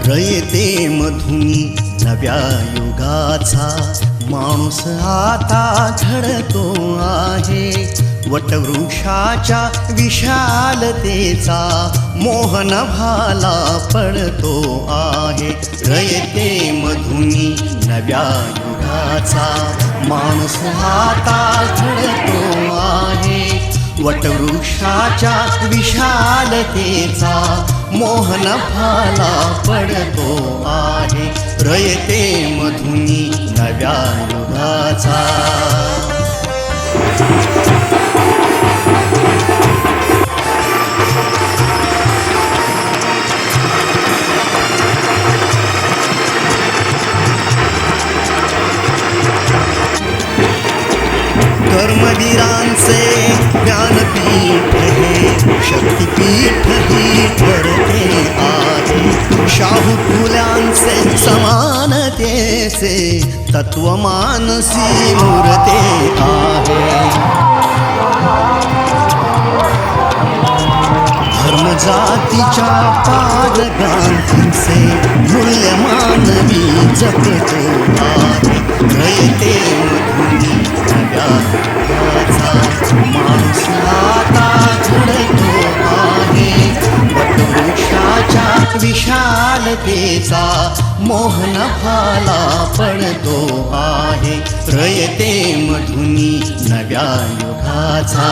रयते मधुनी नव्या युगाचा माणूस आता घडतो आहे. वटवृक्षाच्या विशालतेचा मोहन भाला पडतो आहे. रयते मधुनी नव्या युगाचा माणूस आता घडतो आहे. वटवृक्षाच्या विशालतेचा मोहन भाला पडतो आहे. रयते मधुनी नव्या युगाचा. कर्मवीरांचे ज्ञानपीठ हे शक्तिपीठ ही ठरते आहे. शाहू फुल्यांचे समानतेचे तत्वमानसी मूर्ते आहे. धर्मजातीच्या पारगांचे मूल्य मानवी जपतो आहे. रयते मधुनी नव्या युगाचा माणूस आता घडतो आहे. वटवृक्षाच्या विशालतेचा मोहन भाला पडतो आहे. रयते मधुनी नव्या युगाचा.